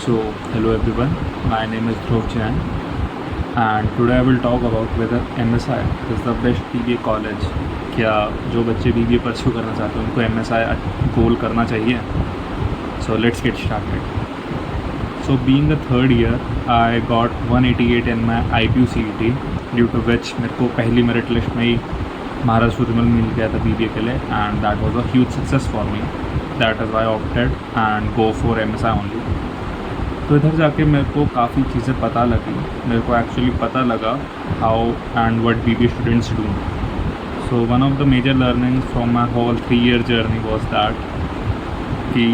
So, hello everyone, my name is Dhruv Jain and today I will talk about whether MSI is the best BBA college. क्या जो बच्चे BBA pursue करना चाहते हैं उनको MSI गोल करना चाहिए? So let's get started. So being a third year, I got 188 in my IPU CET due to which मेरे को पहली मेरिट लिस्ट में ही महाराष्ट्र विमल मिल गया था BBA के लिए and that was a huge success for me. That is why I opted and go for MSI only. तो इधर जाके मेरे को काफ़ी चीज़ें पता लगी. मेरे को एक्चुअली पता लगा how and what BBA students do. So one of the major learnings from my whole 3 year journey was that कि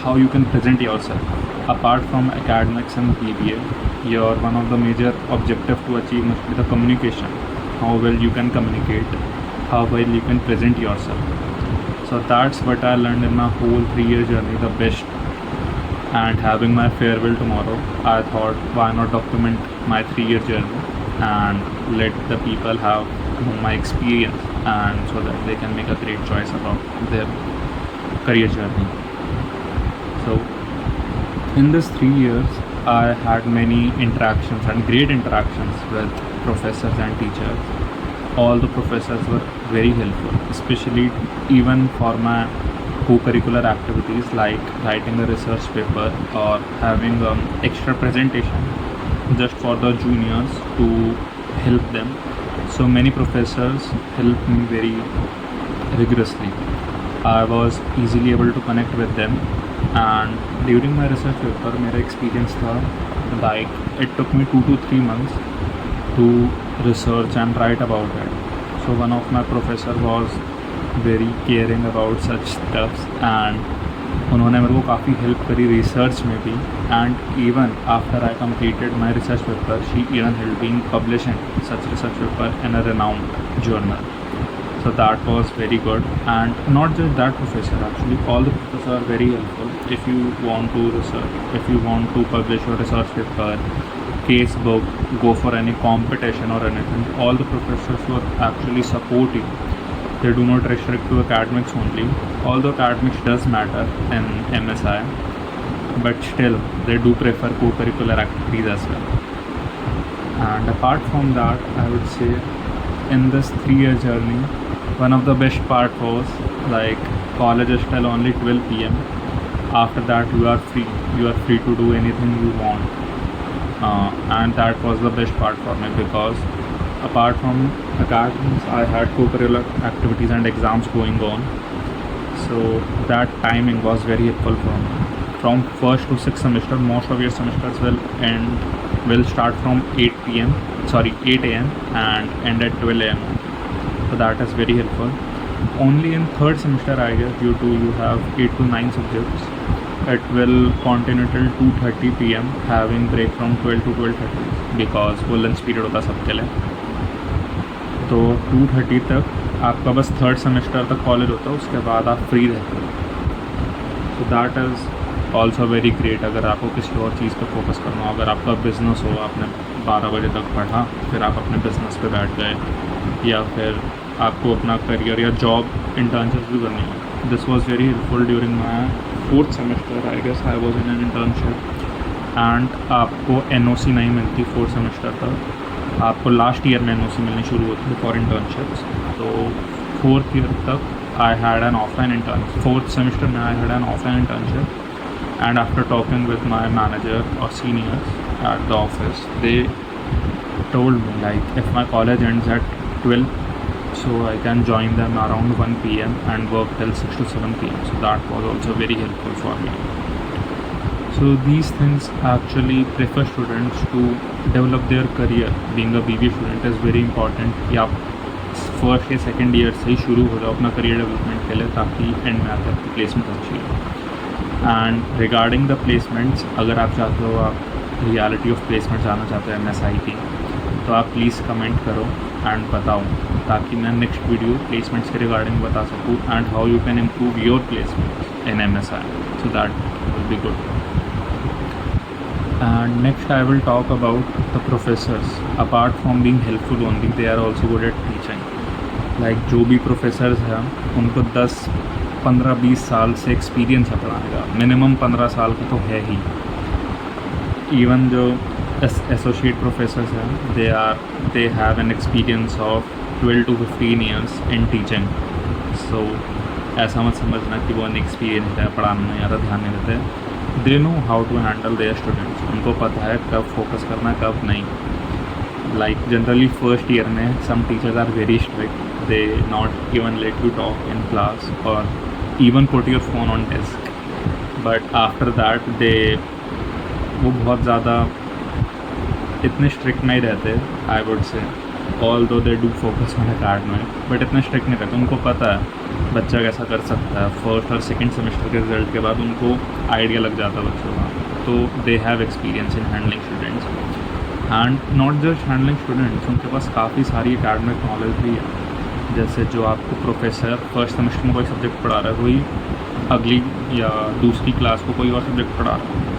how you can present yourself apart from academics and BBA. Your one of the major objective to achieve must be the communication. How well you can communicate, how well you can present yourself. So that's what I learned in my whole 3 year journey the best. And having my farewell tomorrow, I thought why not document my 3 year journey and let the people have my experience and so that they can make a great choice about their career journey. So in this 3 years I had many interactions and great interactions with professors and teachers. All the professors were very helpful, especially even for my co-curricular activities like writing a research paper or having extra presentation just for the juniors to help them. So many professors helped me very rigorously. I was easily able to connect with them and during my research paper मेरा experience था like it took me 2 to 3 months to research and write about it. So one of my professor was very caring about such stuffs and उन्होंने मेरे को काफ़ी help करी research में भी and even after I completed my research paper she even helped me in publishing such research paper in a renowned journal. So that was very good. And not just that professor, actually all the professors are very helpful. If you want to research, if you want to publish your research paper, case book, go for any competition or anything, all the professors will actually support you. They do not restrict to academics only, although academics does matter in MSI, but still they do prefer co-curricular activities as well. And apart from that, I would say in this 3 year journey, one of the best part was like college is till only 12 p.m. After that you are free to do anything you want, and that was the best part for me because apart from academics I had co-curricular activities and exams going on. So that timing was very helpful for me. From first to sixth semester, most of your semesters will start from 8 a.m. and end at 12 a.m. So that is very helpful. Only in third semester I guess due to you have 8 to 9 subjects, it will continue till 2:30 p.m. having break from 12 to 12:30 because वो lunch period होता सबके लिए. तो 2:30 तक आपका बस third semester तक college होता है, उसके बाद आप फ्री रहते हो. सो that is also very great. अगर आपको किसी और चीज़ पे फोकस करना हो, अगर आपका बिज़नेस हो, आपने 12 बजे तक पढ़ा फिर आप अपने बिज़नेस पे बैठ गए, या फिर आपको अपना करियर या जॉब इंटर्नशिप भी करनी हो. This was very helpful during my 4th semester. I guess I was in an internship and आपको NOC नहीं मिलती 4th सेमेस्टर तक. आपको लास्ट ईयर में NOC मिलनी शुरू होती है फॉर इंटर्नशिप्स. तो 4th ईयर तक I had an offline internship. 4th semester में I had an offline internship and after talking with my manager or seniors at the office, they told me like if my college ends at 12, so I can join them around 1 p.m. and work till 6 to 7 p.m. So that was also very helpful for me. So these things actually prefer students to develop their career. Being a BBA student is very important कि आप first या second year से ही शुरू हो जाओ अपना career development के लिए, ताकि एंड में आकर आपकी प्लेसमेंट अच्छी हो. एंड रिगार्डिंग द प्लेसमेंट्स, अगर आप चाहते हो आप रियलिटी ऑफ प्लेसमेंट जाना चाहते हो MSI की, तो आप प्लीज़ कमेंट करो एंड बताओ, ताकि मैं नेक्स्ट वीडियो प्लेसमेंट्स के रिगार्डिंग बता सकूँ and how you can improve your placement in MSI. So that will be good. And next I will talk about the professors. Apart from being helpful only, they are also good at teaching. Like जो भी professors हैं उनको 10-15-20 साल से experience है पढ़ाने का, minimum 15 साल का तो है ही. इवन जो एसोसिएट प्रोफेसर्स हैं they have an experience of 12 to 15 years in teaching. So ऐसा मत समझना कि वो अनएक्सपीरियंस है, पढ़ाने में ज़्यादा ध्यान नहीं देते. They know how to handle their students. उनको पता है कब फोकस करना है कब नहीं. लाइक जनरली फर्स्ट ईयर में some teachers are very strict. They not even let you talk in class और even put your phone on desk. But after that वो बहुत ज़्यादा इतने स्ट्रिक्ट नहीं रहते. आई वुड से ऑल दो they do focus on academic, but इतने स्ट्रिक्ट नहीं रहते. उनको पता है बच्चा कैसा कर सकता है. फर्स्ट और सेकंड सेमेस्टर के रिजल्ट के बाद उनको आइडिया लग जाता है बच्चों का. तो they have experience in handling students and not just handling students. उनके पास काफ़ी सारी अकेडमिक नॉलेज भी है. जैसे जो आपको प्रोफेसर फर्स्ट सेमेस्टर में कोई सब्जेक्ट पढ़ा रहा है, वही अगली या दूसरी क्लास को कोई और सब्जेक्ट पढ़ा रहा है,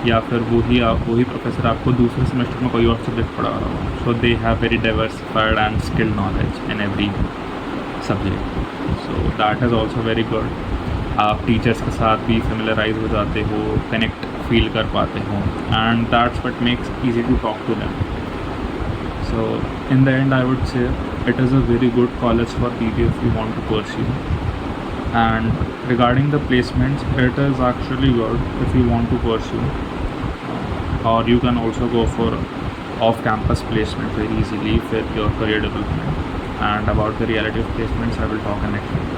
या फिर वही प्रोफेसर आपको दूसरे सेमेस्टर में कोई और सब्जेक्ट पढ़ा रहा हो. So they have very diversified and skilled knowledge in every subject. So that is also very good. आप टीचर्स के साथ भी फेमिलराइज हो जाते हो, कनेक्ट फील कर पाते हो and that's what makes easy to talk to them. So in the end I would say it is a very good college for BBA if you want to pursue. And regarding the placements, it is actually good if you want to pursue, or you can also go for off-campus placement very easily with your career development. And about the reality of placements, I will talk in next video.